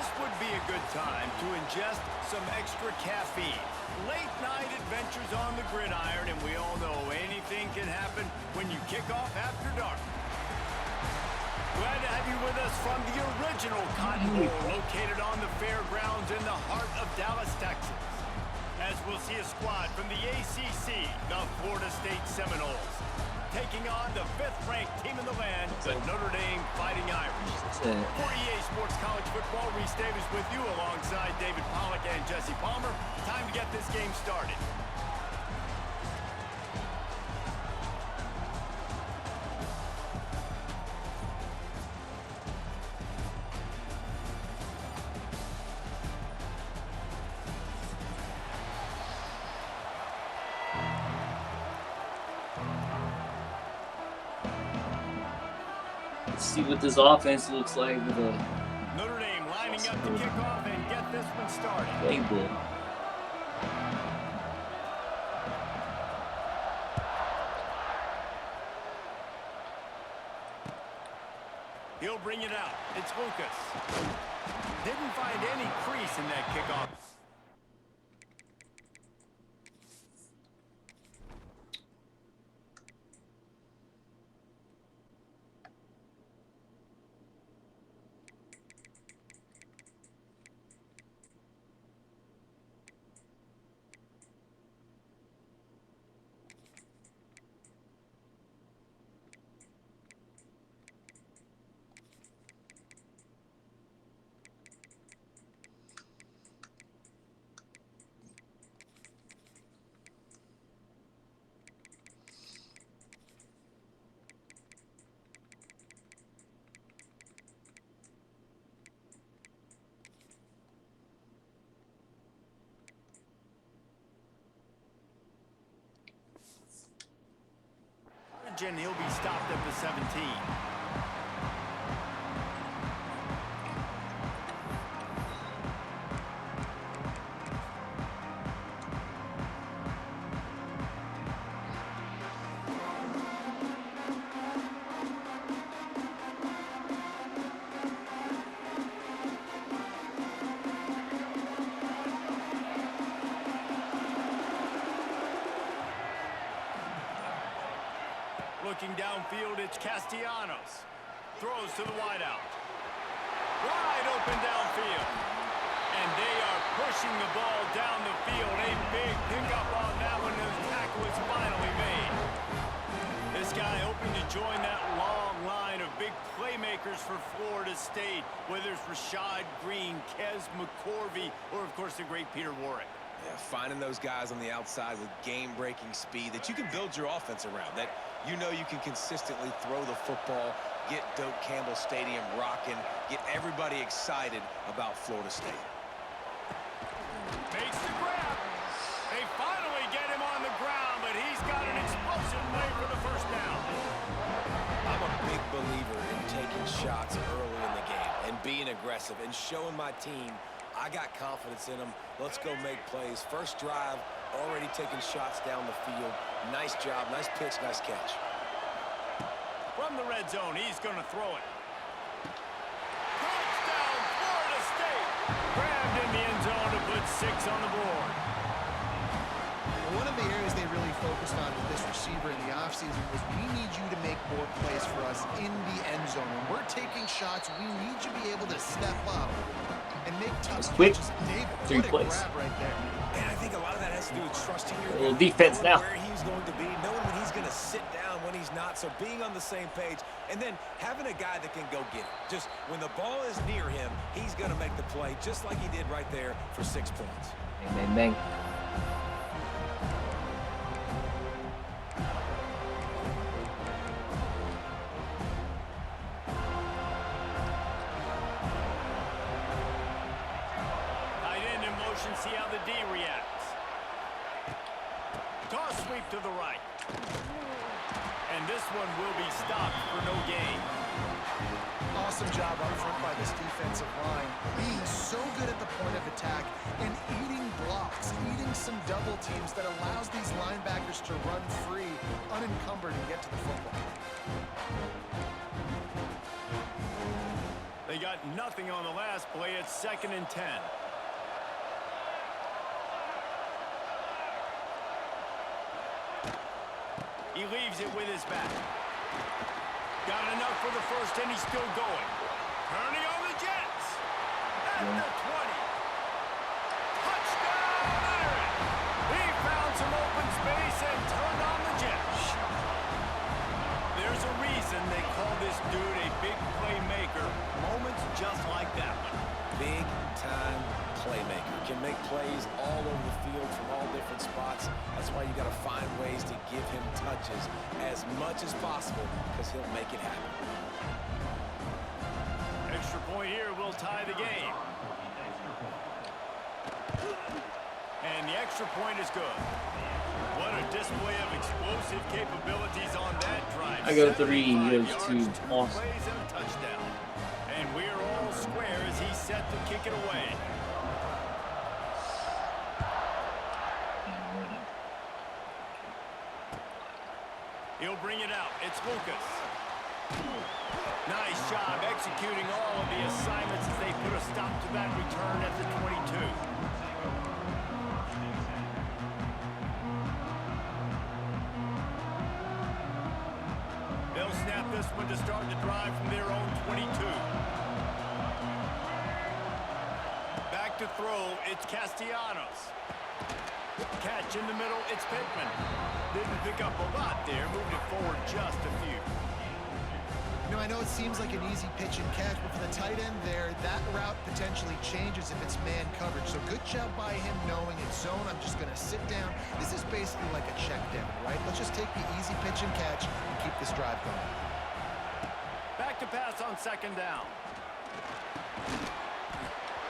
This would be a good time to ingest some extra caffeine. Late night adventures on the gridiron, and we all know anything can happen when you kick off after dark. Glad to have you with us from the original Cotton Bowl, located on the fairgrounds in the heart of Dallas, Texas. As we'll see a squad from the ACC, the Florida State Seminoles, taking on the 5th-ranked team in the land, the Notre Dame Fighting Irish. For EA Sports College Football, Reese Davis with you alongside David Pollack and Jesse Palmer. Time to get this game started. Let's see what this offense looks like with a Notre Dame lining up to kick off and get this one started. playbook. He'll bring it out. It's Lucas. Didn't find any crease in that kickoff. And he'll be stopped at the 17. Looking downfield, it's Castellanos. Throws to the wideout. Wide open downfield. And they are pushing the ball down the field. A big pickup on that one. The tackle is finally made. This guy hoping to join that long line of big playmakers for Florida State, whether it's Rashad Green, Kez McCorvey, or, of course, the great Peter Warrick. Yeah, finding those guys on the outside with game-breaking speed that you can build your offense around, that you know you can consistently throw the football, get Doak Campbell Stadium rocking, get everybody excited about Florida State. Makes the grab. They finally get him on the ground, but he's got an explosive play for the first down. I'm a big believer in taking shots early in the game and being aggressive and showing my team I got confidence in them. Let's go make plays. First drive, already taking shots down the field. Nice job, nice pitch, nice catch. From the red zone, he's going to throw it. Touchdown, Florida State! Grabbed in the end zone to put 6 on the board. One of the areas they really focused on with this receiver in the offseason was we need you to make more plays for us in the end zone. When we're taking shots, we need you to be able to step up and make tough quick. catches. David, 3 what a plays. grab right there. And I think a lot of that has to do with trusting your A little defense knowing now. where he's going to be, knowing when he's going to sit down, when he's not. So being on the same page, and then having a guy that can go get it. Just when the ball is near him, he's going to make the play, just like he did right there for 6 points. Bang, bang, bang. See how the D reacts. Toss sweep to the right. And this one will be stopped for no gain. Awesome job up front by this defensive line. Being so good at the point of attack and eating blocks, eating some double teams that allows these linebackers to run free, unencumbered, and get to the football. They got nothing on the last play. It's 2nd and 10. He leaves it with his back. Got enough for the first, and he's still going. Turning on the Jets. At the 20. Touchdown! He found some open space and turned on the Jets. There's a reason they call this dude a big playmaker. Moments just like that one. Big-time playmaker. Can make plays all over the field from all different spots. That's why you got to find ways to give him touches as much as possible because he'll make it happen. Extra point here will tie the game. And the extra point is good. What a display of explosive capabilities on that drive. I go 3, he goes 2. Awesome. Plays and a touchdown. And we're all square as he's set to kick it away. He'll bring it out. It's Lucas. Nice job executing all of the assignments as they put a stop to that return at the 22. They'll snap this one to start the drive from their own 22. Back to throw, it's Castellanos. Catch in the middle, it's Pittman. Didn't pick up a lot there, moved it forward just a few. You know, I know it seems like an easy pitch and catch, but for the tight end there, that route potentially changes if it's man coverage. So good job by him knowing it's zone. I'm just going to sit down. This is basically like a check down, right? Let's just take the easy pitch and catch and keep this drive going. Back to pass on 2nd down.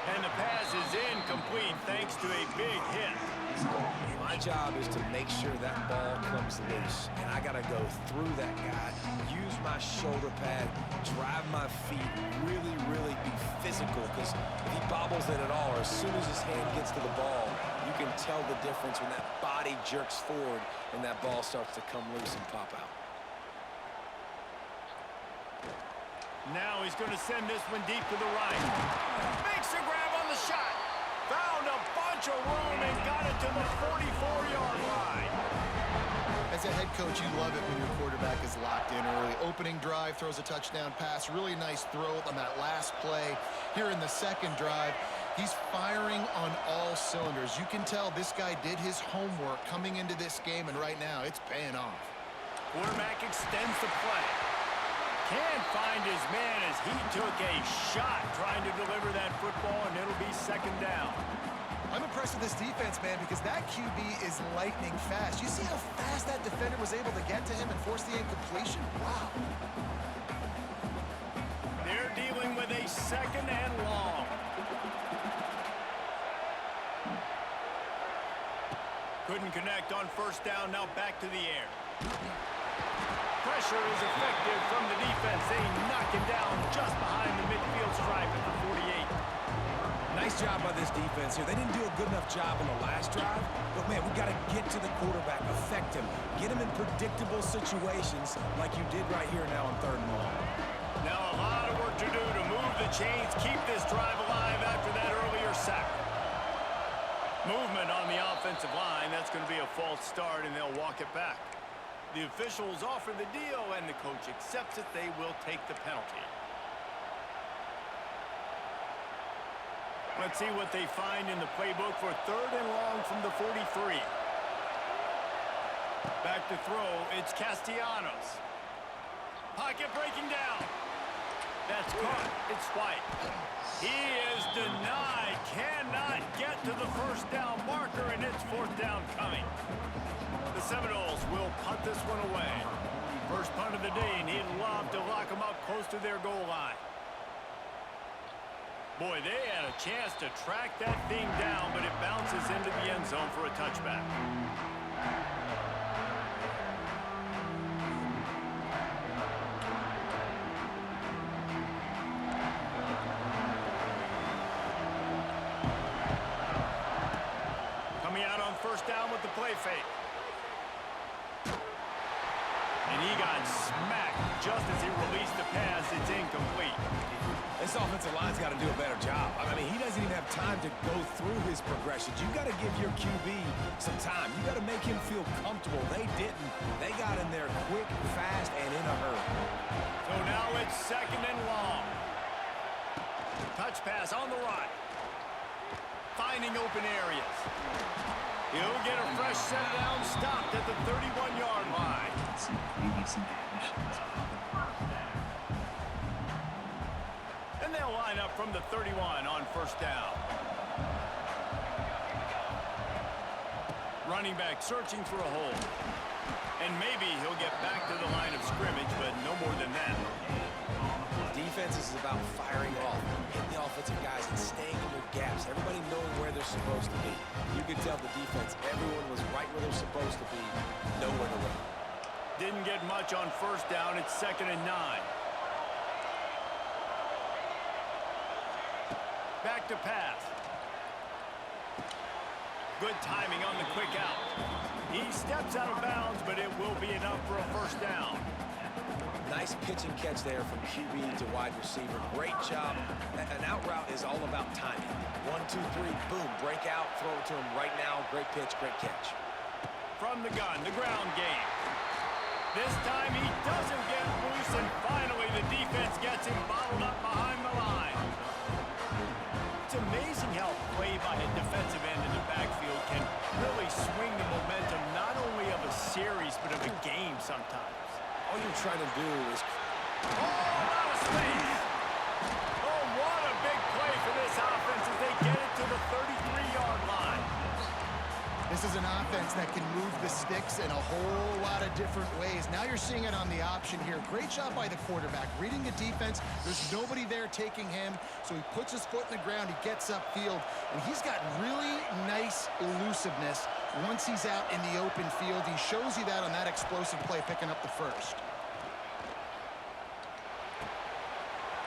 And the pass is incomplete thanks to a big hit. My job is to make sure that ball comes loose, and I got to go through that guy, use my shoulder pad, drive my feet, really be physical, because if he bobbles it at all, or as soon as his hand gets to the ball, you can tell the difference when that body jerks forward and that ball starts to come loose and pop out. Now he's going to send this one deep to the right. Makes a grab on the shot. Found a bunch of room and got it to the 44-yard line. As a head coach, you love it when your quarterback is locked in early. Opening drive, throws a touchdown pass. Really nice throw on that last play. Here in the 2nd drive, he's firing on all cylinders. You can tell this guy did his homework coming into this game, and right now it's paying off. Quarterback extends the play. Can't find his man as he took a shot trying to deliver that football, and it'll be 2nd down. I'm impressed with this defense, man, because that QB is lightning fast. You see how fast that defender was able to get to him and force the incompletion? Wow. They're dealing with a 2nd and long. Couldn't connect on 1st down, now back to the air. Pressure is effective from the defense. They knock him down just behind the midfield stripe at the 48. Nice job by this defense here. They didn't do a good enough job on the last drive, but, man, we got to get to the quarterback, affect him, get him in predictable situations like you did right here now on 3rd and long. Now a lot of work to do to move the chains, keep this drive alive after that earlier sack. Movement on the offensive line. That's going to be a false start, and they'll walk it back. The officials offer the deal, and the coach accepts it. They will take the penalty. Let's see what they find in the playbook for 3rd and long from the 43. Back to throw, it's Castellanos. Pocket breaking down. That's caught. It's White. He is denied. Cannot get to the 1st down marker, and it's 4th down coming. The Seminoles will punt this one away. First punt of the day, and he'd love to lock them up close to their goal line. Boy, they had a chance to track that thing down, but it bounces into the end zone for a touchback. Coming out on 1st down with the play fake. And he got smacked just as he released the pass. It's incomplete. This offensive line's got to do a better job. I mean, he doesn't even have time to go through his progressions. You got to give your QB some time. You got to make him feel comfortable. They didn't. They got in there quick, fast, and in a hurry. So now it's 2nd and long. Touch pass on the right. Finding open areas. He'll get a fresh set down, stopped at the 31-yard line. And they'll line up from the 31 on 1st down. Running back searching for a hole. And maybe he'll get back to the line of scrimmage, but no more than that. Defense is about firing off, hitting the offensive guys and staying in your gaps. Everybody knowing where they're supposed to be. You could tell the defense, everyone was right where they're supposed to be, nowhere to run. Didn't get much on 1st down. It's 2nd and 9. Back to pass. Good timing on the quick out. He steps out of bounds, but it will be enough for a 1st down. Nice pitch and catch there from QB to wide receiver. Great job. An out route is all about timing. 1, 2, 3, boom, break out, throw it to him right now. Great pitch, great catch. From the gun, the ground game. This time he doesn't get loose, and finally the defense gets him bottled up behind the line. It's amazing how play by a defensive end in the backfield can really swing the momentum not only of a series but of a game sometimes. All you're trying to do is... Oh, out of space! Oh, what a big play for this offense as they get it to the 33-yard line. This is an offense that can move the sticks in a whole lot of different ways. Now you're seeing it on the option here. Great job by the quarterback. Reading the defense, there's nobody there taking him, so he puts his foot in the ground, he gets upfield, and he's got really nice elusiveness once he's out in the open field. He shows you that on that explosive play, picking up the 1st.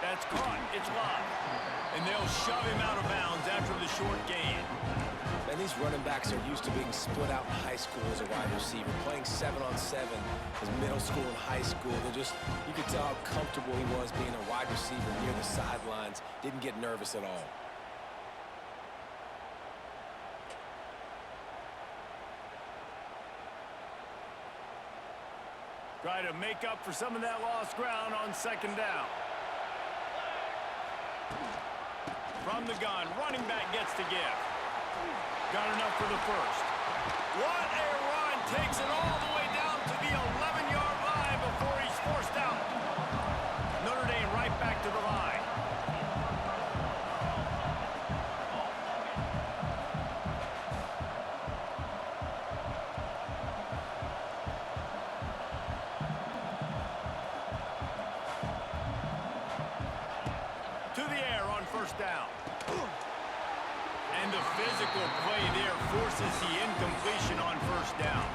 That's caught. It's locked. And they'll shove him out of bounds after the short gain. And these running backs are used to being split out in high school as a wide receiver, playing 7-on-7 as middle school and high school. You could tell how comfortable he was being a wide receiver near the sidelines. Didn't get nervous at all. Try to make up for some of that lost ground on 2nd down. From the gun, running back gets to give. Got enough for the 1st. What a run! Takes it all the way down to the 11-yard line before he's forced out. Notre Dame right back to the line. To the air on 1st down. And the physical play there forces the incompletion on 1st down.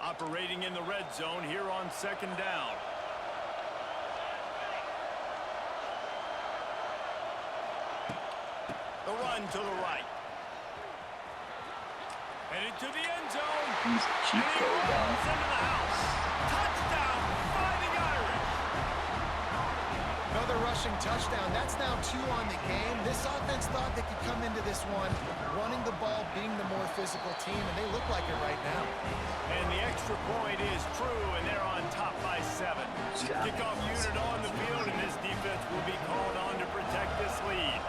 Operating in the red zone here on 2nd down. The run to the right. Headed to the end zone. He's a cheap And he code, rolls into the house. Touchdown, Fighting Irish. Another rushing touchdown. That's now 2 on the game. This offense thought they could come into this one running the ball, being the more physical team, and they look like it right now. And the extra point is true, and they're on top by 7. Kickoff unit on the field, and this defense will be called on to protect this lead.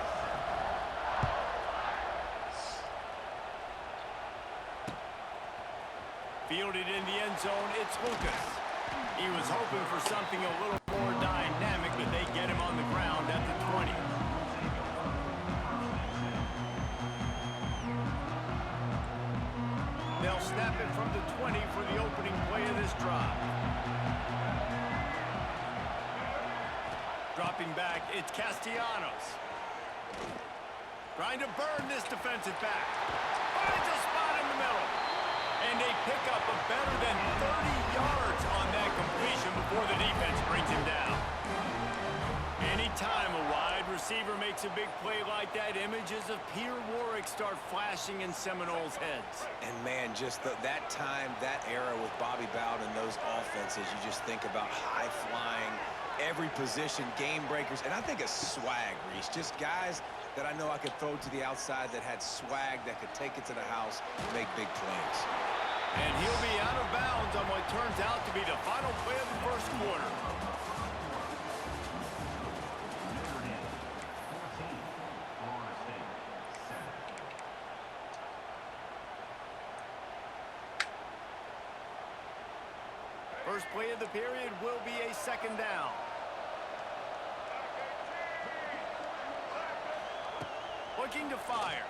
Fielded in the end zone, it's Lucas. He was hoping for something a little more dynamic, but they get him on the ground at the 20. They'll snap it from the 20 for the opening play of this drive. Dropping back, it's Castellanos. Trying to burn this defensive back. Finds a spot in the middle. And they pick up a better than 30 yards on big play like that, images of Peter Warrick start flashing in Seminoles' heads. And, man, just that time, that era with Bobby Bowden and those offenses, you just think about high-flying, every position, game breakers, and I think of swag, Reese. Just guys that I know I could throw to the outside that had swag that could take it to the house and make big plays. And he'll be out of bounds on what turns out to be the final play of the first quarter. First play of the period will be a second down. Looking to fire.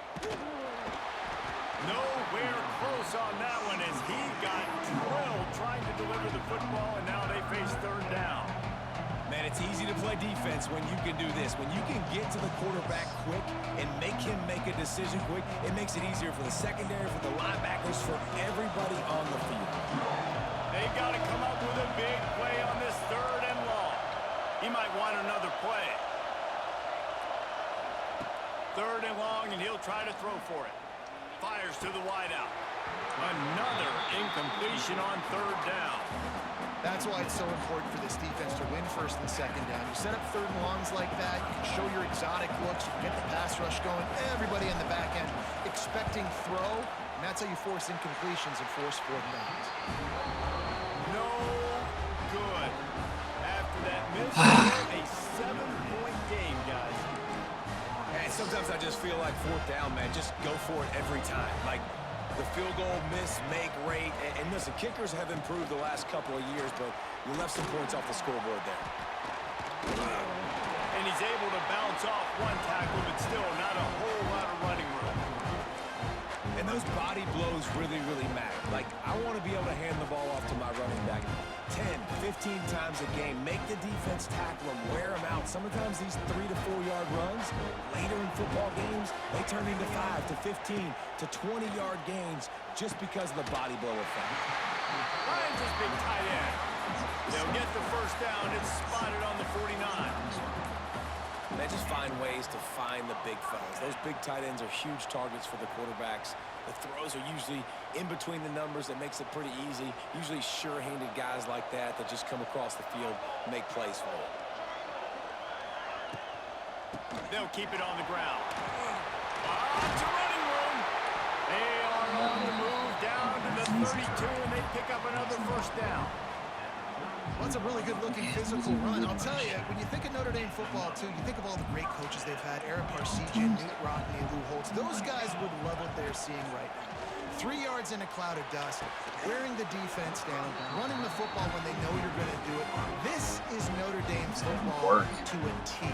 Nowhere close on that one as he got drilled trying to deliver the football, and now they face third down. Man, it's easy to play defense when you can do this. When you can get to the quarterback quick and make him make a decision quick, it makes it easier for the secondary, for the linebackers, for everybody on the field. They got to come up with a big play on this third and long. He might want another play. Third and long, and he'll try to throw for it. Fires to the wideout. Another incompletion on third down. That's why it's so important for this defense to win first and second down. You set up third and longs like that, you can show your exotic looks, you can get the pass rush going, everybody in the back end expecting throw, and that's how you force incompletions and force fourth downs. No good. After that miss, a 7-point game, guys. And sometimes I just feel like fourth down, man, just go for it every time. Like the field goal, miss, make, rate. And listen, kickers have improved the last couple of years, but you left some points off the scoreboard there. And he's able to bounce off one tackle, but still not a whole lot of running room. And those body blows really, really matter. Like, I want to be able to hand the ball off to my running back 10, 15 times a game. Make the defense tackle them, wear them out. Sometimes these 3 to 4 yard runs, later in football games, they turn into 5 to 15 to 20 yard gains just because of the body blow effect. Lions is big tight end. They'll get the first down. It's spotted on the 49. Man, just find ways to find the big fellas. Those big tight ends are huge targets for the quarterbacks. The throws are usually in between the numbers. That makes it pretty easy. Usually sure-handed guys like that just come across the field, make plays for it. They'll keep it on the ground. To running room. They are on the move down to the 32, and they pick up another first down. Well, that's a really good-looking physical run. I'll tell you, when you think of Notre Dame football, too, you think of all the great coaches they've had, Aaron Parsegian, Nate Rockne, Lou Holtz. Those guys would love what they're seeing right now. 3 yards in a cloud of dust, wearing the defense down, running the football when they know you're going to do it. This is Notre Dame football to a T.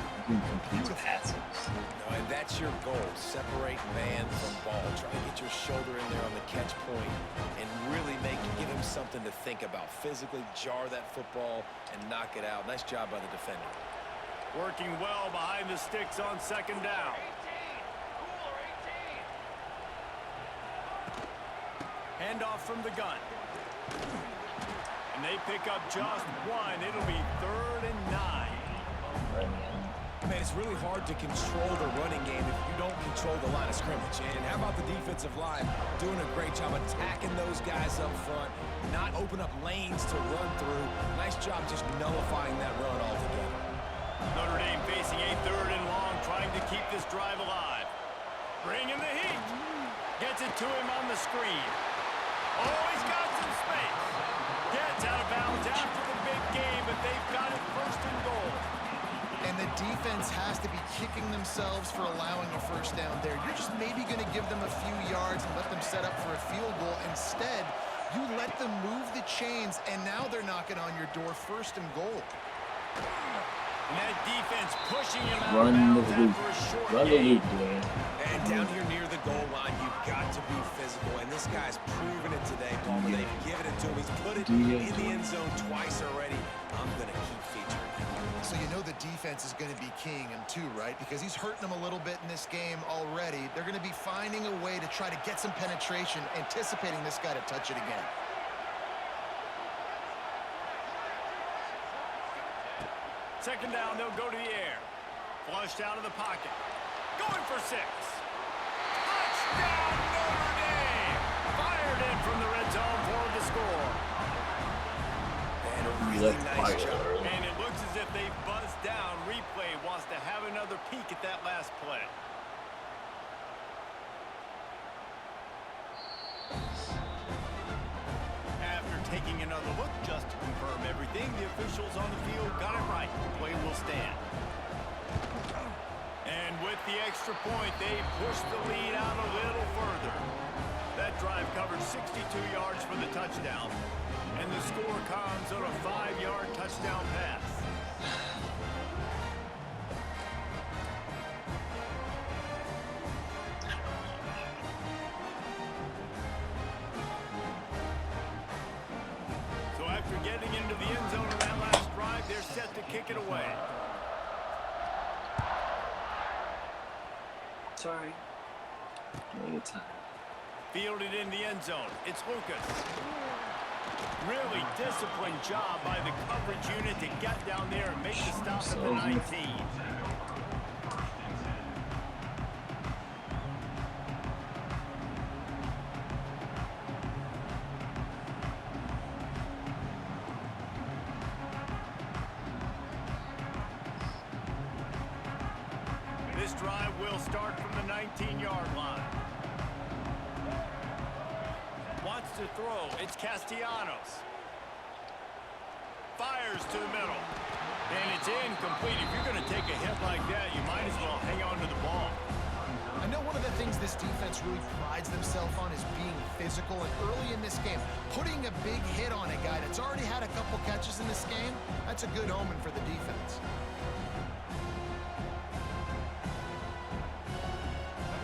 And that's your goal. Separate man from ball. Try to get your shoulder in there on the catch point and really give him something to think about. Physically jar that football and knock it out. Nice job by the defender. Working well behind the sticks on second down. Handoff from the gun. And they pick up just one. It'll be 3rd and 9. Man, it's really hard to control the running game if you don't control the line of scrimmage. And how about the defensive line doing a great job attacking those guys up front, not open up lanes to run through. Nice job just nullifying that run altogether. Notre Dame facing a 3rd and long, trying to keep this drive alive. Bringing the heat. Gets it to him on the screen. Oh, he's got some space. Gets out of bounds after the big game, but they've got it 1st and goal. And the defense has to be kicking themselves for allowing a first down there. You're just maybe going to give them a few yards and let them set up for a field goal. Instead, you let them move the chains, and now they're knocking on your door 1st and goal. And that defense pushing him out Run of the bounds loop. after a short Run the gain. loop, Dwayne. And down here near the goal line, you've got to be physical. And this guy's proven it today, Palmer. They've given it to him. He's put it in the end zone twice already. I'm going to keep featuring him. So you know the defense is going to be keying him too, right? Because he's hurting them a little bit in this game already. They're going to be finding a way to try to get some penetration, anticipating this guy to touch it again. Second down, they'll go to the air. Flushed out of the pocket. Going for 6. Touchdown, Notre Dame! Fired in from the red zone for the score. And a really nice job. And it looks as if they buzzed down. Replay wants to have another peek at that last play. After taking another look just to confirm everything, the officials on the field got it right. The play will stand. And with the extra point, they pushed the lead out a little further. That drive covered 62 yards for the touchdown. And the score comes on a 5-yard touchdown pass. So after getting into the end zone on that last drive, they're set to kick it away. Sorry. Take your time. Fielded in the end zone. It's Lucas. Really disciplined job by the coverage unit to get down there and make the stop at the 19. This drive will start from the 19-yard line. Wants to throw. It's Castellanos. Fires to the middle. And it's incomplete. If you're going to take a hit like that, you might as well hang on to the ball. I know one of the things this defense really prides themselves on is being physical, and early in this game, putting a big hit on a guy that's already had a couple catches in this game, that's a good omen for the defense.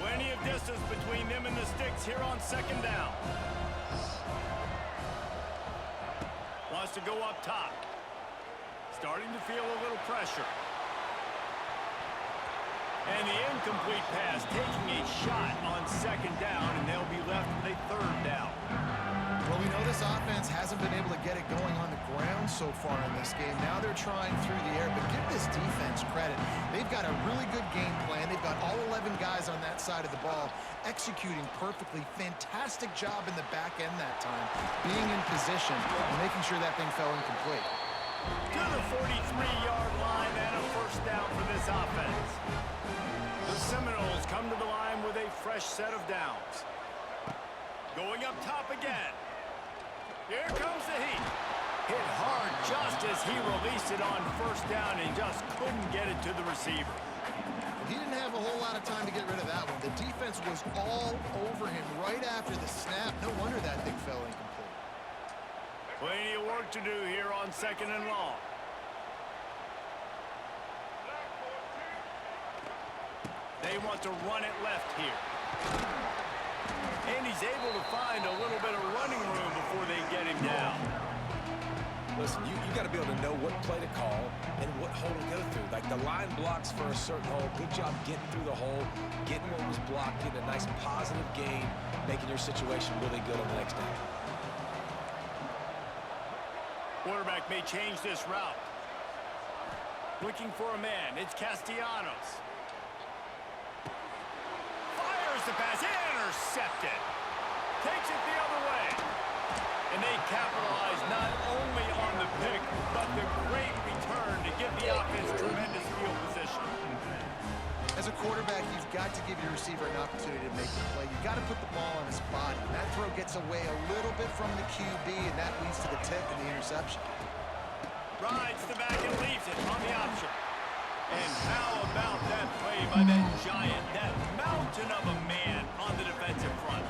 Plenty of distance between them and the sticks here on second down. Wants to go up top. Starting to feel a little pressure. And the incomplete pass taking a shot on second down, and they'll be left with a third down. Well, we know this offense hasn't been able to get it going on the ground so far in this game. Now they're trying through the air, but give this defense credit. They've got a really good game plan. They've got all 11 guys on that side of the ball executing perfectly. Fantastic job in the back end that time, being in position and making sure that thing fell incomplete. To the 43-yard line and a first down for this offense. The Seminoles come to the line with a fresh set of downs. Going up top again. Here comes the heat. Hit hard just as he released it on first down and just couldn't get it to the receiver. He didn't have a whole lot of time to get rid of that one. The defense was all over him right after the snap. No wonder that thing fell incomplete. Plenty of work to do here on second and long. They want to run it left here. And he's able to find a little bit of running room before they get him down. Listen, you got to be able to know what play to call and what hole to go through. Like the line blocks for a certain hole. Good job getting through the hole, getting what was blocked, getting a nice positive gain, making your situation really good on the next down. Quarterback may change this route. Looking for a man. It's Castellanos. Fires the pass. Intercepted. Takes it the other way. And they capitalize not only on the pick, but the great return to give the offense tremendous field position. As a quarterback, you've got to give your receiver an opportunity to make the play. You've got to put the ball on his body. And that throw gets away a little bit from the QB, and that leads to the tip and the interception. Rides the back and leaves it on the option. And how about that play by that giant, that mountain of a man on the defensive front?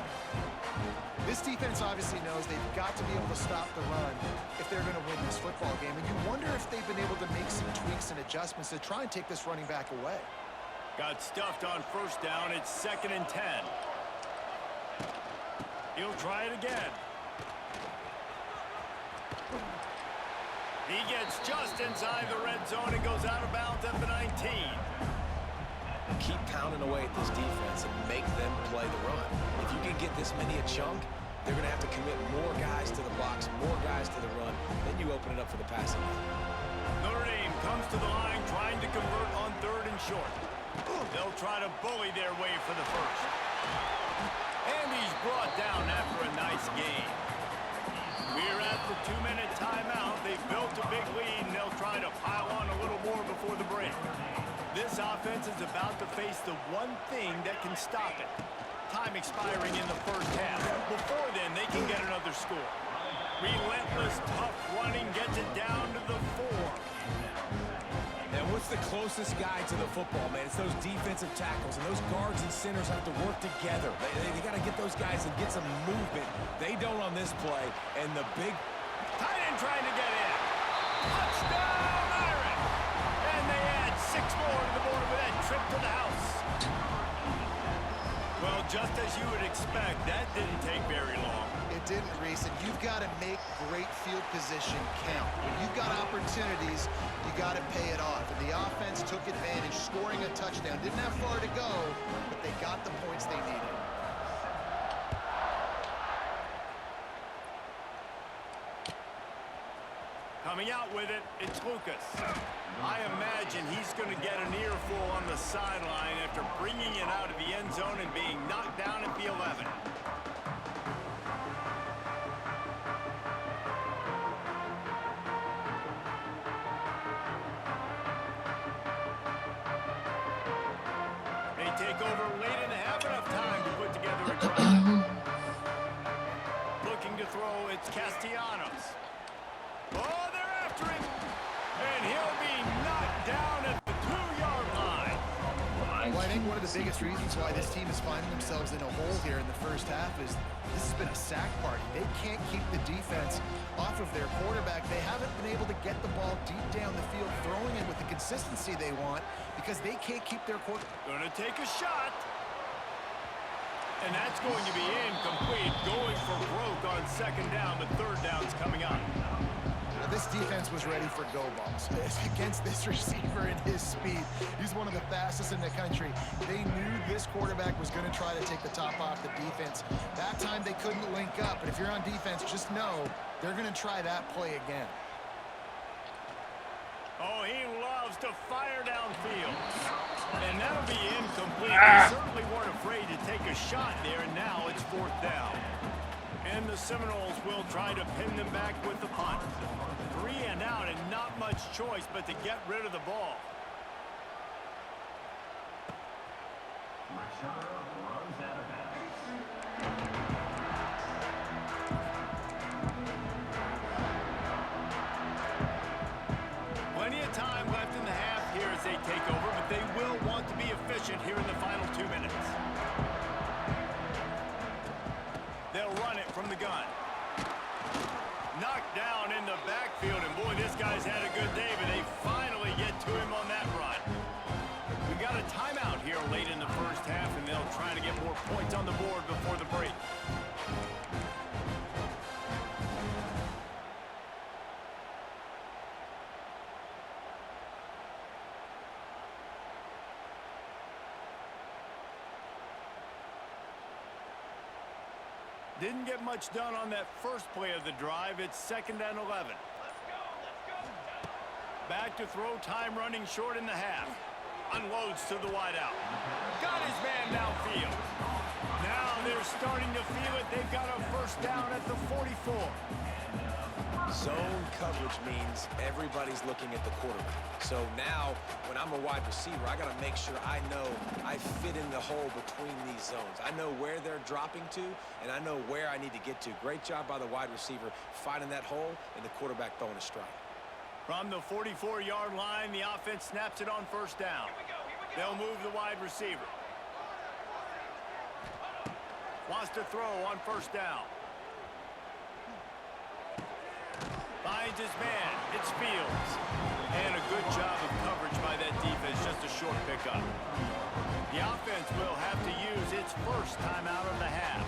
This defense obviously knows they've got to be able to stop the run if they're going to win this football game. And you wonder if they've been able to make some tweaks and adjustments to try and take this running back away. Got stuffed on first down. It's 2nd and 10. He'll try it again. He gets just inside the red zone and goes out of bounds at the 19. Keep pounding away at this defense and make them play the run. If you can get this many a chunk, they're going to have to commit more guys to the box, more guys to the run. Then you open it up for the passing game. Notre Dame comes to the line trying to convert on 3rd and short. They'll try to bully their way for the first. And he's brought down after a nice gain. We're at the 2-minute timeout. They've built a big lead, and they'll try to pile on a little more before the break. This offense is about to face the one thing that can stop it. Time expiring in the first half. Before then, they can get another score. Relentless, tough running gets it down to the 4. And what's the closest guy to the football, man? It's those defensive tackles, and those guards and centers have to work together. They got to get those guys and get some movement. They don't on this play, and the big tight end trying to get in. Touchdown, Irish! And they add 6 more to the board with that trip to the house. Well, just as you would expect, that didn't take very long. It didn't, Reese, and you've got to make great field position count. When you've got opportunities, you got to pay it off. And the offense took advantage, scoring a touchdown. Didn't have far to go, but they got the points they needed. Coming out with it, it's Lucas. I imagine he's going to get an earful on the sideline after bringing it out of the end zone and being knocked down at the 11. They take over late in the half, enough time to put together a drive. Looking to throw, it's Castellanos. Oh, they're after him, and he'll be knocked down at the 2-yard line. Well, I think one of the biggest reasons why this team is finding themselves in a hole here in the first half is this has been a sack party. They can't keep the defense off of their quarterback. They haven't been able to get the ball deep down the field, throwing it with the consistency they want because they can't keep their quarterback. Gonna take a shot. And that's going to be incomplete, going for broke on 2nd down, but 3rd down's coming up. This defense was ready for go balls against this receiver and his speed. He's one of the fastest in the country. They knew this quarterback was going to try to take the top off the defense. That time they couldn't link up, but if you're on defense, just know they're going to try that play again. Oh, he loves to fire downfield. And that'll be incomplete. They certainly weren't afraid to take a shot there, and now it's 4th down. And the Seminoles will try to pin them back with the punt. 3 and out, and not much choice but to get rid of the ball. Plenty of time left in the half here as they take over, but they will want to be efficient here in the final 2 minutes. They'll run it from the gun. Knocked down in the backfield, and boy, this guy's had a good day, but they finally get to him on that run. We've got a timeout here late in the first half, and they'll try to get more points on the board before the break. Didn't get much done on that first play of the drive. It's 2nd and 11. Back to throw, time running short in the half. Unloads to the wideout. Got his man downfield. Now they're starting to feel it. They've got a 1st down at the 44. Zone coverage means everybody's looking at the quarterback. So now, when I'm a wide receiver, I got to make sure I know I fit in the hole between these zones. I know where they're dropping to, and I know where I need to get to. Great job by the wide receiver finding that hole, and the quarterback throwing a strike. From the 44-yard line, the offense snaps it on 1st down. They'll move the wide receiver. Wants to throw on 1st down. Finds his man. It's Fields. And a good job of coverage by that defense. Just a short pickup. The offense will have to use its 1st timeout of the half.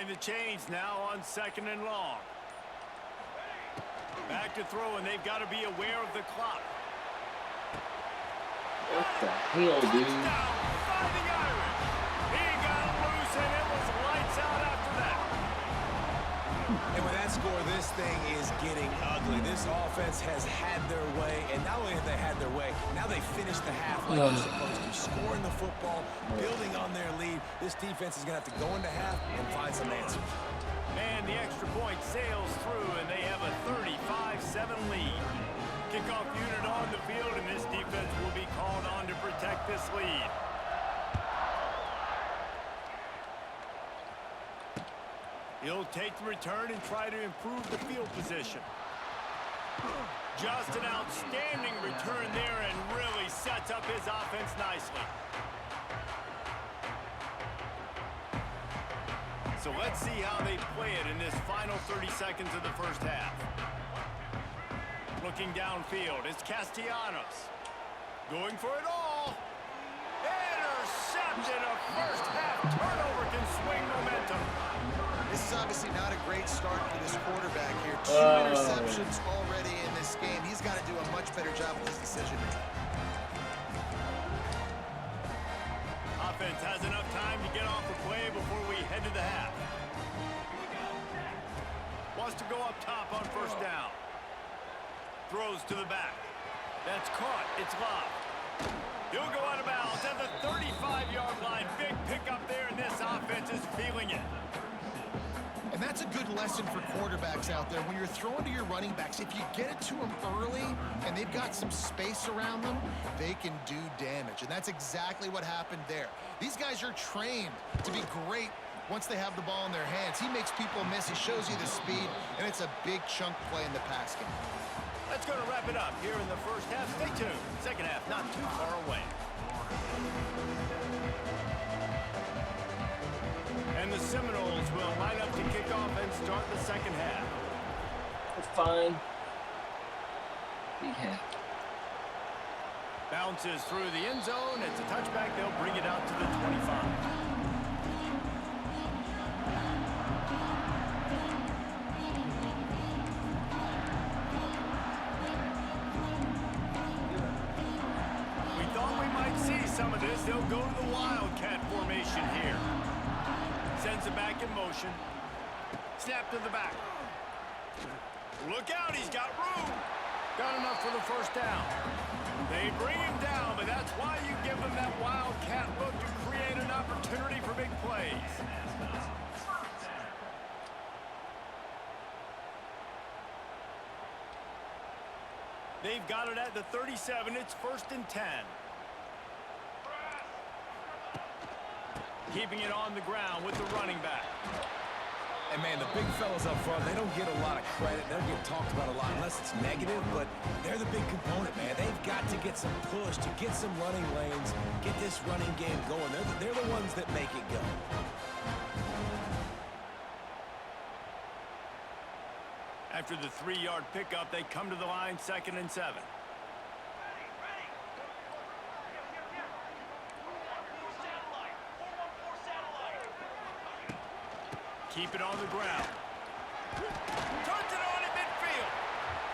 Behind the chains now on 2nd and long. Back to throw, and they've got to be aware of the clock. What the hell, dude? Touchdown by the Irish. He got loose, and it was lights out after that. And with that score, this thing is getting ugly. This offense has had their way, and not only have they had their way, now they finished the half like they're supposed to. Scoring the football, building on their lead. This defense is going to have to go into half and find some answers. And the extra point sails through, and they have a 35-7 lead. Kickoff unit on the field, and this defense will be called on to protect this lead. He'll take the return and try to improve the field position. Just an outstanding return there and really sets up his offense nicely. So let's see how they play it in this final 30 seconds of the first half. Looking downfield, it's Castellanos. Going for it all. Intercepted. A first half turnover can swing momentum. This is obviously not a great start for this quarterback here. 2 interceptions already in this game. He's got to do a much better job with his decision making. Offense has enough time to get off the play before we head to the half. Wants to go up top on first down. Throws to the back. That's caught. It's Love. He'll go out of bounds at the 35-yard line. Big pickup there, and this offense is feeling it. And that's a good lesson for quarterbacks out there. When you're throwing to your running backs, if you get it to them early and they've got some space around them, they can do damage. And that's exactly what happened there. These guys are trained to be great once they have the ball in their hands. He makes people miss. He shows you the speed, and it's a big chunk play in the pass game. That's going to wrap it up here in the first half. Stay tuned. Second half not too far away. And the Seminoles will line up to kick off and start the second half. It's fine. Big half. Bounces through the end zone. It's a touchback. They'll bring it out to the 25. We thought we might see some of this. They'll go to the Wildcat formation here. Sends it back in motion. Snap to the back. Look out, he's got room. Got enough for the first down. They bring him down, but that's why you give them that Wildcat look to create an opportunity for big plays. They've got it at the 37. It's 1st and 10. Keeping it on the ground with the running back. And, man, the big fellas up front, they don't get a lot of credit. They don't get talked about a lot unless it's negative, but they're the big component, man. They've got to get some push, to get some running lanes, get this running game going. They're the ones that make it go. After the 3-yard pickup, they come to the line 2nd and 7. Keep it on the ground. Turns it on at midfield.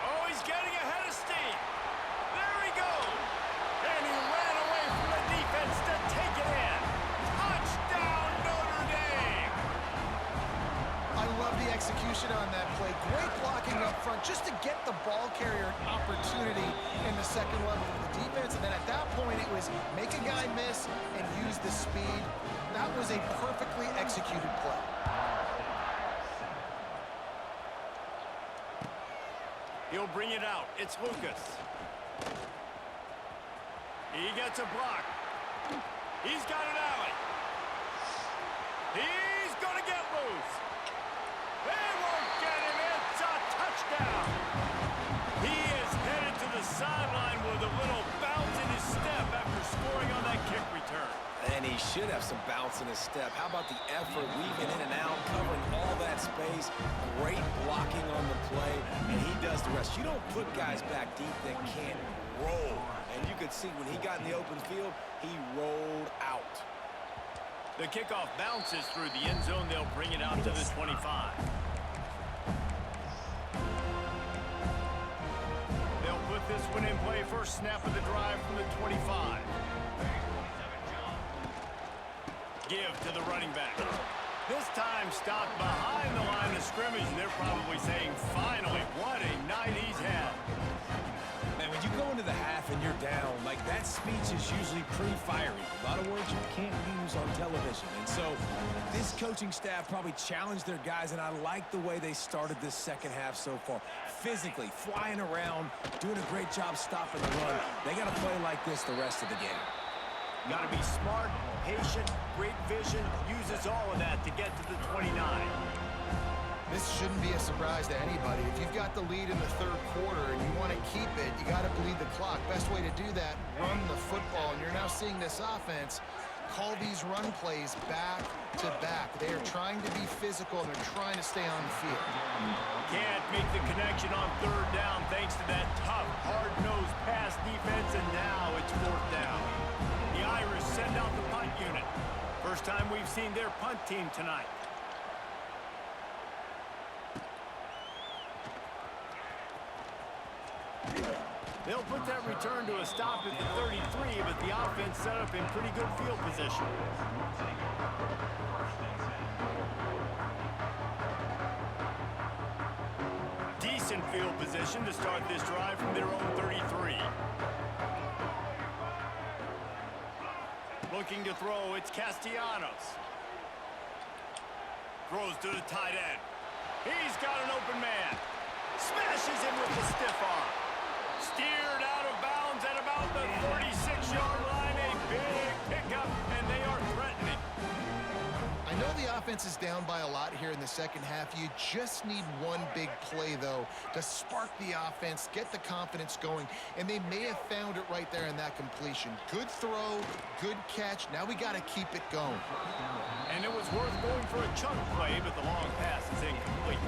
Oh, he's getting ahead of steam. There he goes. And he ran away from the defense to take it in. Touchdown, Notre Dame. I love the execution on that play. Great blocking up front just to get the ball carrier an opportunity in the second level of the defense. And then at that point, it was make a guy miss and use the speed. That was a perfectly executed play. He'll bring it out. It's Lucas. He gets a block. He's got an alley. He's going to get loose. They won't get him. It's a touchdown. He is headed to the sideline with a little bounce in his step after scoring on that kick return. And he should have some bounce in his step. How about the effort, weaving in and out, covering all that space, great blocking on the play, and he does the rest. You don't put guys back deep that can't roll. And you could see when he got in the open field, he rolled out. The kickoff bounces through the end zone. They'll bring it out to the 25. They'll put this one in play. First snap of the drive from the 25. Give to the running back. This time stopped behind the line of scrimmage. They're probably saying, finally, what a night he's had. Man, when you go into the half and you're down, like that speech is usually pretty fiery. A lot of words you can't use on television. And so this coaching staff probably challenged their guys, and I like the way they started this second half so far. Physically, flying around, doing a great job stopping the run. They got to play like this the rest of the game. Got to be smart, patient, great vision, uses all of that to get to the 29. This shouldn't be a surprise to anybody. If you've got the lead in the third quarter and you want to keep it, you got to bleed the clock. Best way to do that, run the football. And you're now seeing this offense call these run plays back to back. They are trying to be physical, and they're trying to stay on the field. Can't make the connection on third down thanks to that tough, hard-nosed pass defense, and now it's fourth down. The Irish send out the punt unit. First time we've seen their punt team tonight. They'll put that return to a stop at the 33, but the offense set up in pretty good field position. Decent field position to start this drive from their own 33. Looking to throw, it's Castellanos. Throws to the tight end. He's got an open man. Smashes him with the stiff arm. Steered out of bounds at about the 46-yard line. A big pickup, and they are threatening. I know the offense is down by a lot here in the second half. You just need one big play, though, to spark the offense, get the confidence going, and they may have found it right there in that completion. Good throw, good catch. Now we got to keep it going. And it was worth going for a chunk play, but the long pass is incomplete.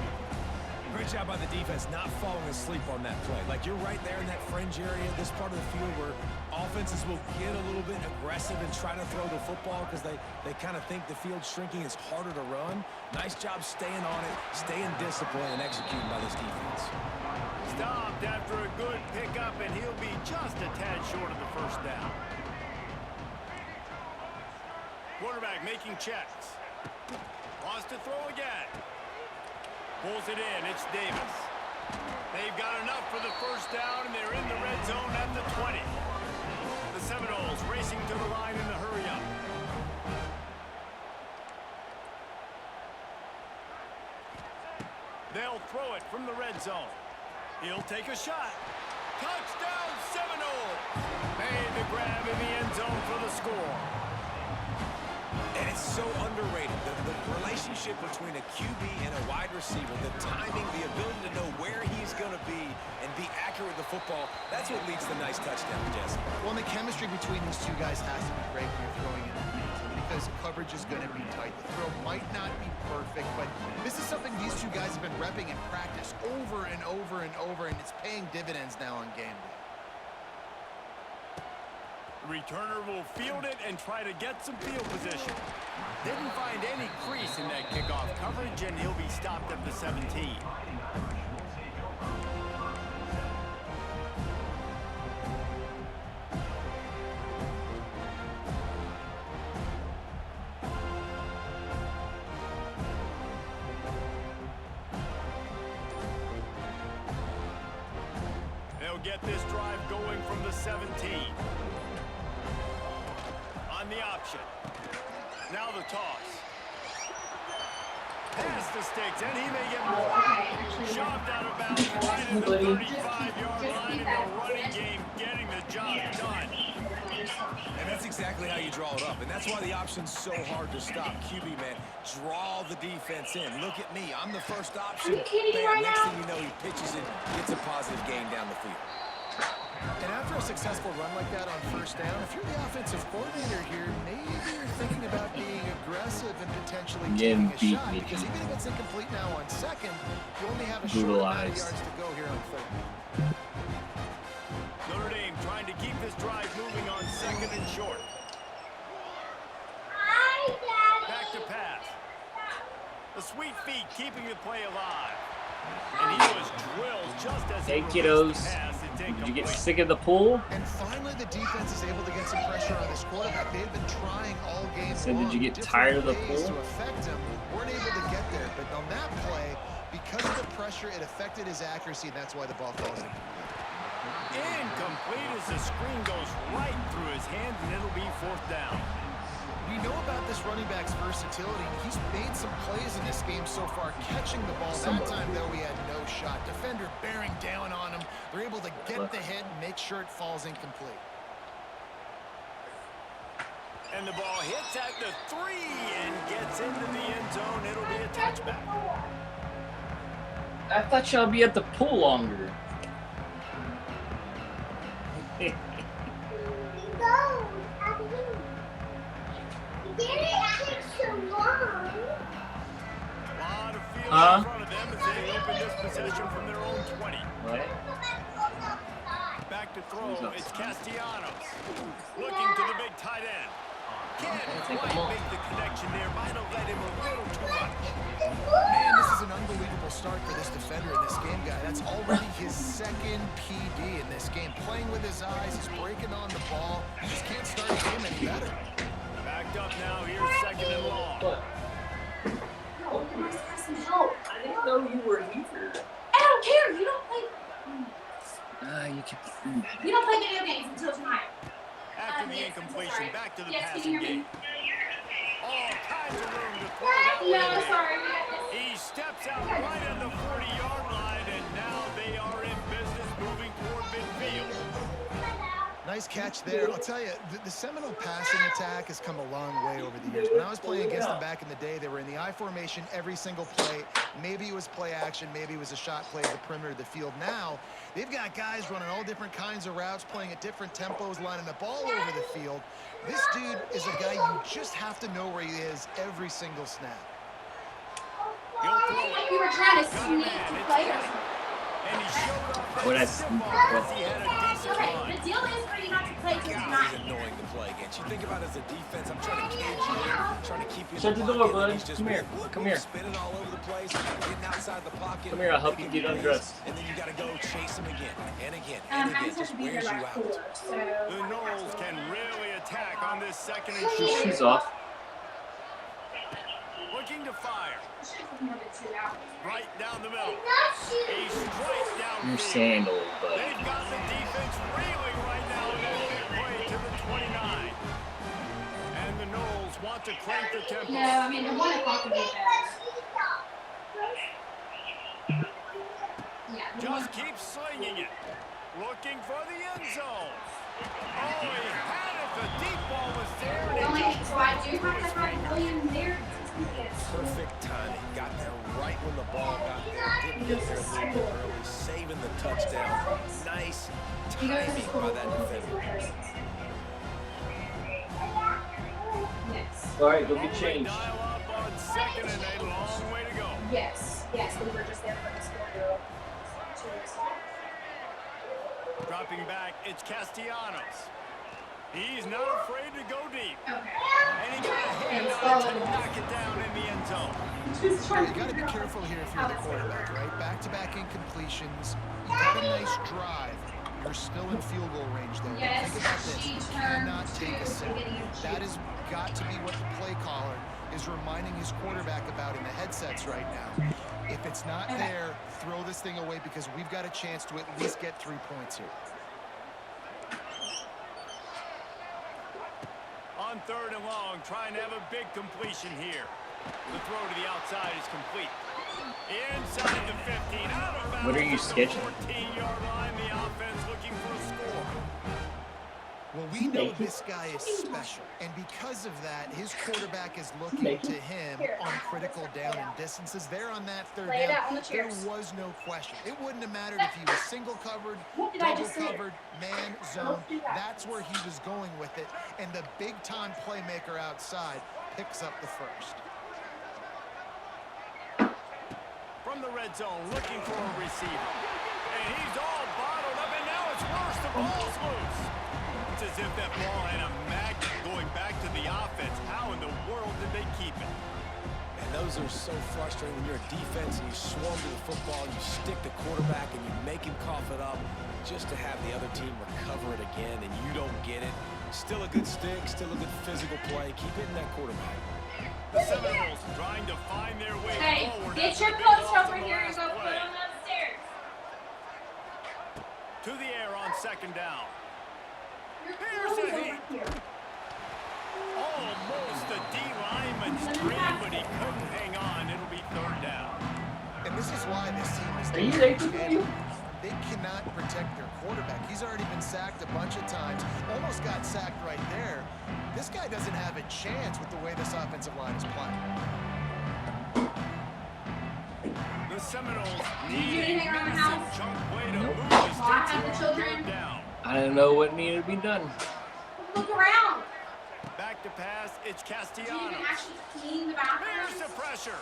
Great job by the defense not falling asleep on that play. Like, you're right there in that fringe area, this part of the field where offenses will get a little bit aggressive and try to throw the football because they kind of think the field's shrinking. It's harder to run. Nice job staying on it, staying disciplined, and executing by this defense. Stopped after a good pickup, and he'll be just a tad short of the first down. Quarterback making checks. Wants to throw again. Pulls it in. It's Davis. They've got enough for the first down, and they're in the red zone at the 20. The Seminoles racing to the line in the hurry-up. They'll throw it from the red zone. He'll take a shot. Touchdown, Seminoles! Made the grab in the end zone for the score. And it's so underrated. The relationship between a QB and a wide receiver, the timing, the ability to know where he's going to be and be accurate with the football, that's what leads to nice touchdowns, Jesse. Well, and the chemistry between these two guys has to be great when you're throwing in the field because coverage is going to be tight. The throw might not be perfect, but this is something these two guys have been repping in practice over and over and over, and it's paying dividends now on game day. Returner will field it and try to get some field position. Didn't find any crease in that kickoff coverage, and he'll be stopped at the 17. They'll get this drive going from the 17. On the option. Now the toss. Past the sticks, and he may get more. Shoved out of bounds right in the 35-yard line in the running game, getting the job done. And that's exactly how you draw it up. And that's why the option's so hard to stop. QB, man, draw the defense in. Look at me. I'm the first option. Are you kidding me right Next now? thing you know, he pitches it, gets a positive gain down the field. And after a successful run like that on first down, if you're the offensive coordinator here, maybe you're thinking about being aggressive and potentially taking a shot. Because even if it's incomplete now on second, you only have a short amount of yards to go here on third. Notre Dame trying to keep this drive moving on second and short. Hi, Dad. The sweet feet keeping the play alive. And he was drilled just as Hey, he kiddos. released the pass. Did you get sick of the pool? And finally, the defense is able to get some pressure on this quarterback. They've been trying all game So long. did you get different tired of the ways pool? to affect him. Weren't able to get there. But on that play, because of the pressure, it affected his accuracy, and that's why the ball falls in. Incomplete as the screen goes right through his hands, and it'll be 4th down. We know about this running back's versatility. He's made some plays in this game so far, catching the ball. That time, though, he had no shot. Defender bearing down on him. They're able to get the hit and make sure it falls incomplete. And the ball hits at the 3 and gets into the end zone. It'll be a touchback. I thought y'all be at the pool longer. A lot of field Huh? in front of them as they open this possession from their own 20. What? Back to throw, it's Castellanos. Looking to the big tight end. Can't quite make the connection there. Might have let him a little too much. Man, this is an unbelievable start for this defender in this game, guy. That's already his 2nd PD in this game. Playing with his eyes, he's breaking on the ball. You just can't start the game any better. Backed up now, here's 2nd and long. What? No, you must have some help. I didn't know you were here. I don't care. You don't play. You You don't play video games until tonight. After the Yes, incompletion, sorry. back to the Yes, can passing you hear me? game. All kinds of room to throw that one No, in. sorry. He steps out right at the 40-yard line, and now they are in business moving toward midfield. Nice catch there. I'll tell you, the Seminole passing attack has come a long way over the years. When I was playing against them back in the day, they were in the I formation every single play. Maybe it was play action, maybe it was a shot play at the perimeter of the field. Now, they've got guys running all different kinds of routes, playing at different tempos, lining the ball over the field. This dude is a guy you just have to know where he is every single snap. He'll throw Like it. you were trying to Got a sneak man, to it's players. And he showed off What that I- stiff arm as he had a decent Okay, run. the deal is for you not to play till God, tonight. he's annoying to play against. You think about it as a defense, I'm trying to cage you in, trying to keep you in Shut the the door, pocket, and bud. he's just Come here. whoop, Come whoop, here. spinning all over the place, getting outside the pocket. Come here, I'll help you making get plays, undressed. And then you got to go chase him again and again I and again. just have Just to be wears here you by out. 4, so. The Knowles can really attack on this 2nd and Your short. shoes off. Looking to fire. It should have more than 2 hours. Right down the middle. He strikes down Your field. sandals, bud. They've got the defense reeling right now in that big play to the 29. And the Knowles want to crank the tempo. No, I mean, the 1 o'clock would be better. Yeah, the 1 Just keep slinging it. Looking for the end zone. Oh, he had it. The deep ball was there. And Only, he just so I do have to have William there. Perfect timing. Got there right when the ball got there. Didn't get there a little bit early. Saving the touchdown. Nice He goes to timing school by that with defender. Yes. All right, go Oh, get they changed. dial up on 2nd and a long way to go. Yes. Yes, we were just there for the score. Dropping back, it's Castellanos. He's not afraid to go deep. Okay. And he got a hand on it to knock it down in the end zone. Just trying You to got to be figure out careful here if how you're the that's gonna quarterback, work. right? Back-to-back incompletions. You got a nice drive. You're still in field goal range there. Yes, Think about this. she You turned cannot take a to sack. getting a That cheat. has got to be what the play caller is reminding his quarterback about in the headsets right now. If it's not Okay. there, throw this thing away because we've got a chance to at least get 3 points here. On 3rd and long, trying to have a big completion here. The throw to the outside is complete. Inside the 15, out of bounds. What are you at the sketching? 14-yard line, the offense looking for a score. Well, we know this guy is special, and because of that, his quarterback is looking to him on critical down and distances. There on that 3rd Lay it down, out on the there chairs. was no question. It wouldn't have mattered if he was single covered, What did I double just say? covered, man zone. That's where he was going with it, and the big-time playmaker outside picks up the first. From the red zone, looking for a receiver. And he's all bottled up, and now it's worse. The ball's loose. It's as if that ball had a magnet going back to the offense. How in the world did they keep it? And those those are so frustrating when you're a defense and you swarm to the football, you stick the quarterback and you make him cough it up just to have the other team recover it again and you don't get it. Still a good stick, still a good physical play. Keep hitting that quarterback. The Seminoles trying to find their way Hey, forward. get after your being coach lost over on the here and last go put play. him upstairs. To the air on second down. Your Here's coach a is over hit. here. Almost a D lineman stream, but he couldn't hang on. It'll be third down. And this is why this team is Are you ready to game. They cannot protect their quarterback. He's already been sacked a bunch of times. Almost got sacked right there. This guy doesn't have a chance with the way this offensive line is playing. The Seminoles Did you do need anything a around the massive house? chunk play to Nope. move this Well, I have team the to children. third down. I don't know what needed to be done. Look around. Back to pass, it's Did you even Castellanos. actually clean the Here's the bathrooms? pressure.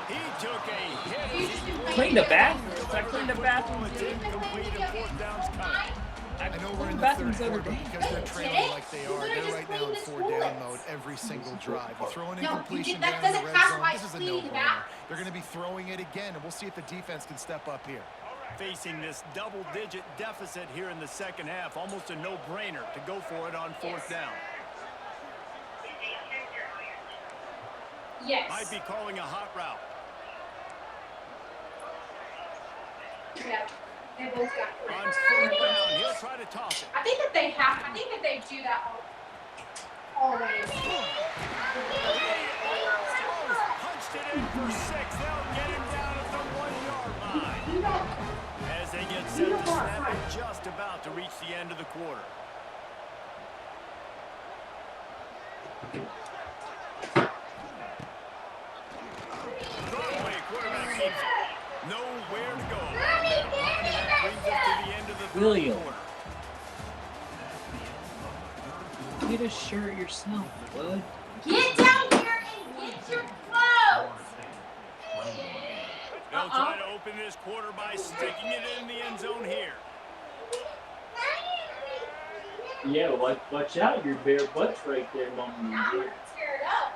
He took a hit You as just he been Clean the playing bathrooms. I delivered cleaned the the bathrooms. football. It's incomplete and fourth down's coming. I know we're in Cleaned the third bathrooms quarter, every but day. because they're trailing like they You are, could've they're just right now in cleaned the four down toilets. mode every single drive. You throw an No, you incompletion did- that down in the doesn't red count zone, by this is a cleaning the no-brainer. bathroom. They're going to be throwing it again, and we'll see if the defense can step up here. Facing this double-digit deficit here in the second half, almost a no-brainer to go for it on fourth down. Yes. Might be calling a hot route. Yeah. They both got three. On fourth down, he'll try to toss it. I think that they have. I think that they do that always. He almost punched it in for 6. They'll get him down at the 1-yard line. You don't. As they get set to snap it, just about to reach the end of the quarter. Broadway quarterback keeps it. Nowhere to go. And that brings us to the end of the third William. quarter. Get a shirt yourself, bud. Get down here and get your clothes. They'll try to open this quarter by sticking it in the end zone here. Yeah, watch out, your bare butt's right there, Mom. Now I'm tear it up.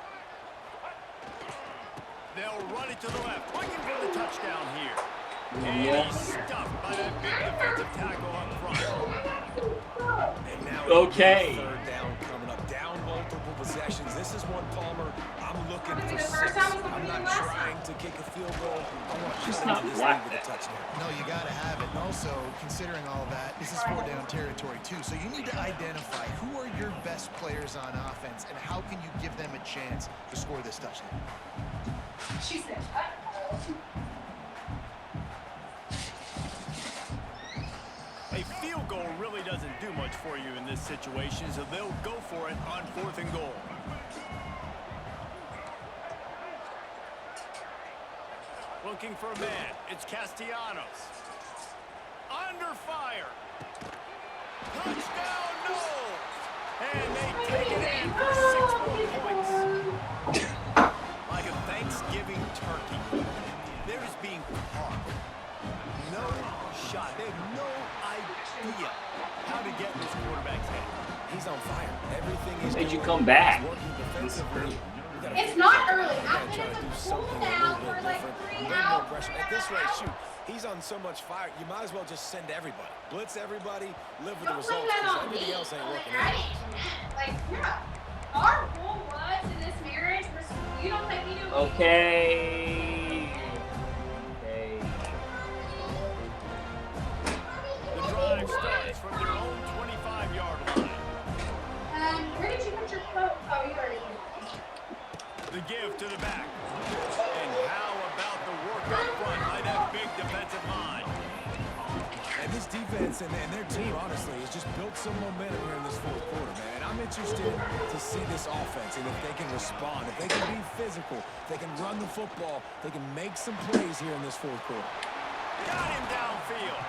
They'll run it to the left, looking for the touchdown here. And Yeah. he's stuffed by that big defensive tackle up front. And now Okay. third down coming up. Down multiple possessions. This is one, Palmer. I'm looking I mean, for the 6. first time was I'm the not last trying to kick a field goal. I want to Just cut not into this whack thing with a that. touchdown. No, you got to have it. And also, considering all that, this is four-down territory, too. So you need to identify who are your best players on offense and how can you give them a chance to score this touchdown. She said, uh-oh. A field goal really doesn't do much for you in this situation, so they'll go for it on 4th and goal. Looking for a man. It's Castellanos. Under fire. Touchdown, Knowles! And they take it in for 6 more points. Like a Thanksgiving turkey. They're just being caught. No shot. They have no idea how to get in this quarterback's head. He's on fire. Everything he's Made you doing come back. is working defensively. You gotta It's figure not out early. how I've to been try in to do the something pool a now little bit for like different. 3 A little more hours. aggression. At this rate, shoot, he's on so much fire. You might as well just send everybody. Blitz everybody, live with the Don't blame results, that because on everything me. else ain't working Like, out. like, yeah. Our goal was in this marriage, you don't think we do. Okay. The drive starts from their own 25-yard line. Where did you put your coat? Oh, you already did. The give to the back. And how about the work up front by that big defensive line? And this defense and their team, honestly, has just built some momentum here in this fourth quarter, man. And I'm interested to see this offense and if they can respond, if they can be physical, if they can run the football, they can make some plays here in this fourth quarter. Got him downfield.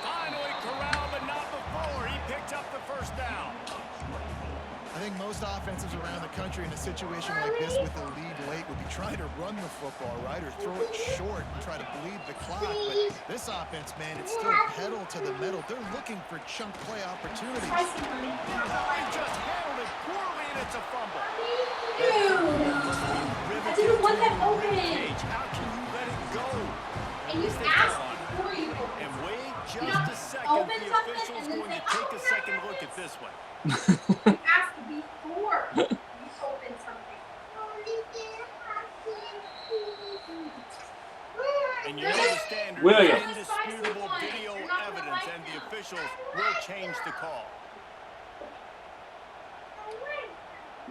Finally corralled, but not before. He picked up the first down. I think most offenses around the country in a situation like this with the lead late would be trying to run the football, right, or throw it short and try to bleed the clock. But this offense, man, it's still pedal to the metal. They're looking for chunk play opportunities. Spicy, honey. Oh, he just handled it poorly, and it's a fumble. Dude. Must be riveting was that open? Ribcage. How can you let it go? And you asked before you opened. And wait You just don't a second. open The something official's and then going to say, take "Oh, a second yeah, look it at is." this one. You asked before you open something. And you know the standard William. is indisputable video evidence, and the officials will change the call.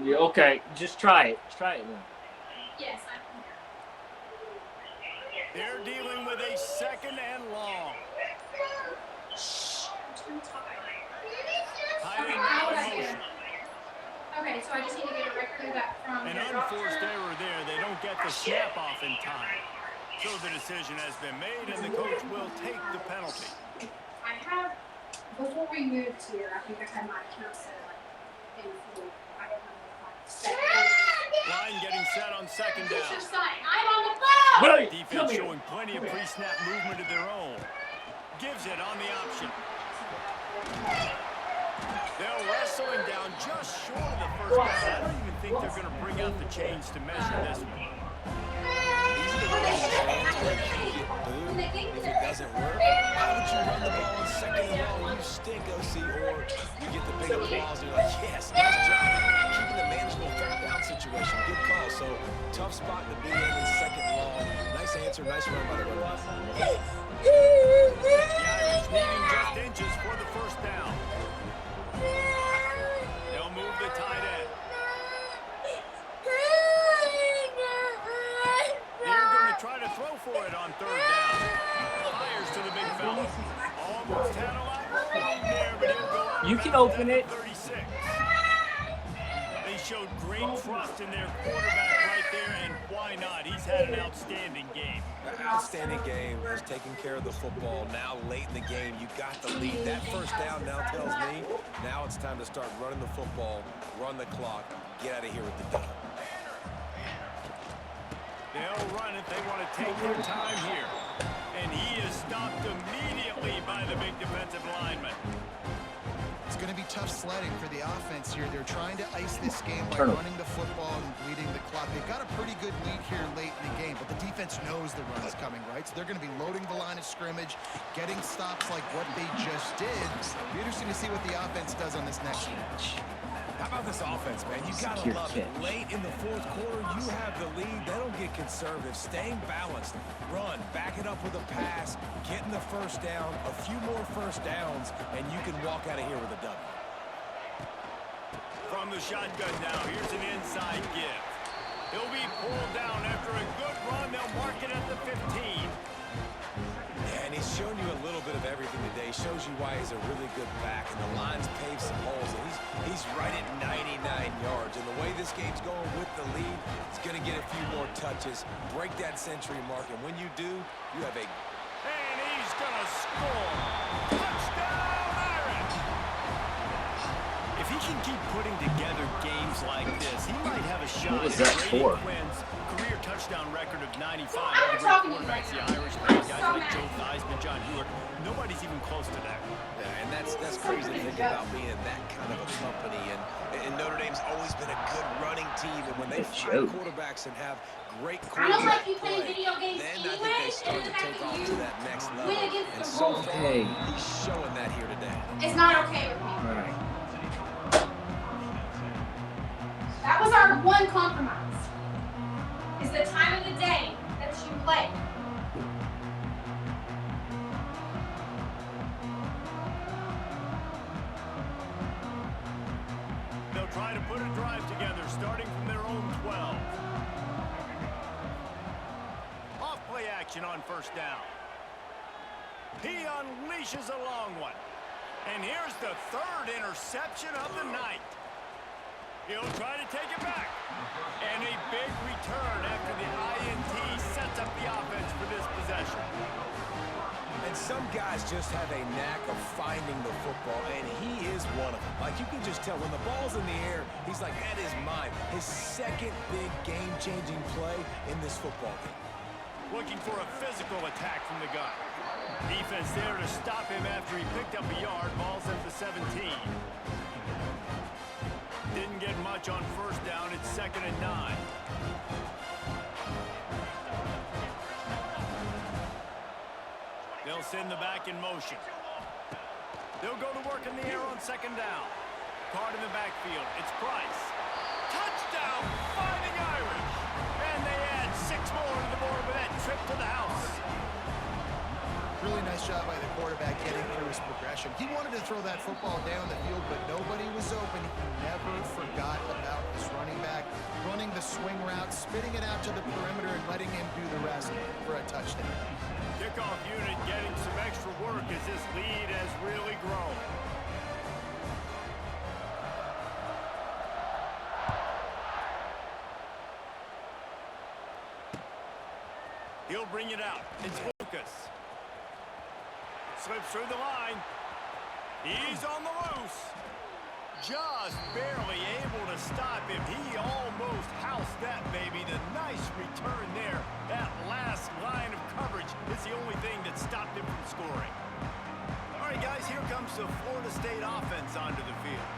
Yeah, okay, just try it. Try it then. Yes, I can. They're dealing with a second and long. Shh, I'm too tired. Tight Okay, end now now what in I do? motion. Okay, so I just need to get a record of that from An the unforced doctor. error there. They don't get the snap off in time. So the decision has been made, and the coach will take the penalty. I have, before we moved here, I think I had my account set like in full. I don't know if I'm set. Line getting set on second Push your down. side. I'm on the phone! William, come Defense here. showing plenty of pre-snap movement of their own. Gives it on the option. They'll wrestle him down just short of the first down. I don't even think they're going to bring out the chains to measure this one. These are the ones fans where you get booed if it doesn't work. Why would you run the ball in second and long? You stink, OC. Or you get the big applause and you're like, yes, nice job. Keeping the manageable third down situation. Good call. So tough spot to be in second and long. Nice answer. Nice run by the running back. The Irish needing just inches for the first down. They'll move the tight end. They're going to try to throw for it on third down. Fires to the big fella. Almost had a lot rolling there, but he'll go out. You can open it. 36. They showed great trust in their quarterback right there, and why not? He's had an outstanding game. Outstanding game. Has taken care of the football. Now late in the game, you got the lead. That first down now tells me now it's time to start running the football, run the clock, get out of here with the dub. They'll run it. They want to take their time here. And he is stopped immediately by the big defensive lineman. It's going to be tough sledding for the offense here. They're trying to ice this game by Turnover. running the football and bleeding the clock. They've got a pretty good lead here late in the game, but the defense knows the run is coming, right? So they're going to be loading the line of scrimmage, getting stops like what they just did. It'll be interesting to see what the offense does on this next one. How about this offense, man? You gotta Secure love it. catch. Late in the fourth quarter, you have the lead. They don't get conservative. Staying balanced. Run. Back it up with a pass. Getting the first down. A few more first downs, and you can walk out of here with a W. From the shotgun now, here's an inside give. He'll be pulled down after a good run. They'll mark it at the 15. Yeah, and he's shown you a little bit of everything today. Shows you why he's a really good back, and the line's paved some holes, and he's right at 99 yards. And the way this game's going with the lead, he's going to get a few more touches, break that century mark, and when you do, you have a... And he's going to score. Touchdown, Irish! If he can keep putting together games like this, he might have a shot What was at that Brady for? Quinn's career touchdown record of 95. I'm Other great talking to you quarterbacks, the right now. Irish, I'm great guys so like mad. Joe Theismann, John Hewlett. Nobody's even close to that. Yeah, and that's crazy to think about being in that kind of a company. And Notre Dame's always been a good running team, and when they find quarterbacks and have great I don't quarterback like you playing play, video games then I think anyway, they start and to the fact take that off you to that next level. win against And the so Wolves. far, Okay. he's showing that here today. It's not okay with me. All right. That was our one compromise. Is the time of the day that you play. They'll try to put a drive together, starting from their own 12. Off play action on first down. He unleashes a long one. And here's the third interception of the night. He'll try to take it back. And a big return after the INT sets up the offense for this possession. And some guys just have a knack of finding the football, and he is one of them. Like, you can just tell when the ball's in the air, he's like, that is mine. His second big game-changing play in this football game. Looking for a physical attack from the gun. Defense there to stop him after he picked up a yard. Ball's at the 17. Didn't get much on first down. It's 2nd and 9. send the back in motion. They'll go to work in the air on second down. Card in the backfield. It's Price. Touchdown, Fighting Irish. And they add 6 more to the board with that trip to the house. Really nice job by the quarterback getting through his progression. He wanted to throw that football down the field, but nobody was open. He never forgot about his running back, running the swing route, spitting it out to the perimeter, and letting him do the rest for a touchdown. Kickoff unit getting some extra work as this lead has really grown. He'll bring it out. It's Lucas. Slips through the line. He's on the loose. Just barely able to stop him. He almost housed that baby. The nice return there. That last line of coverage is the only thing that stopped him from scoring. All right, guys, here comes the Florida State offense onto the field.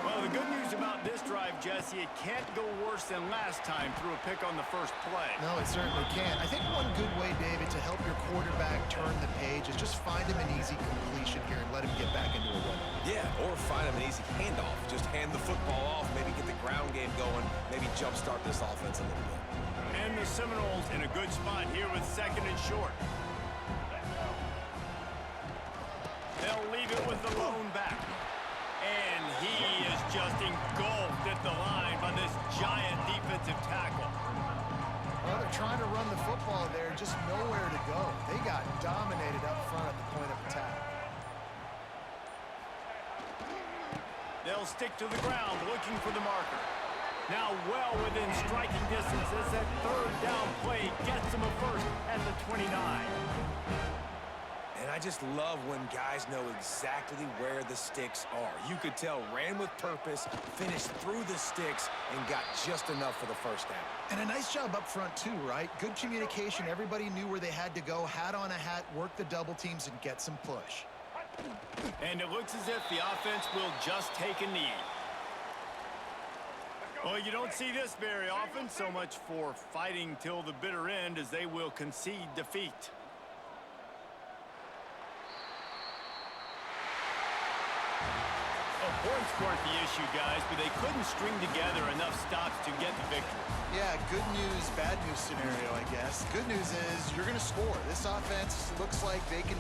Well, the good news about this drive, Jesse, it can't go worse than last time through a pick on the first play. No, it certainly can't. I think one good way, David, to help your quarterback turn the page is just find him an easy completion here and let him get back into a run. Yeah, or find him an easy handoff. Just hand the football off, maybe get the ground game going, maybe jumpstart this offense a little bit. And the Seminoles in a good spot here with second and short. They'll leave it with the lone back. And he is just engulfed at the line by this giant defensive tackle. Well, they're trying to run the football there, just nowhere to go. They got dominated up front at the point of attack. They'll stick to the ground looking for the marker. Now well within striking distance as that third down play gets them a first at the 29. And I just love when guys know exactly where the sticks are. You could tell ran with purpose, finished through the sticks, and got just enough for the first down. And a nice job up front too, right? Good communication. Everybody knew where they had to go, hat on a hat, work the double teams, and get some push. And it looks as if the offense will just take a knee. Well, you don't see this very often. So much for fighting till the bitter end as they will concede defeat. Points weren't the issue, guys, but they couldn't string together enough stops to get the victory. Yeah, good news, bad news scenario, I guess. Good news is you're going to score. This offense looks like they can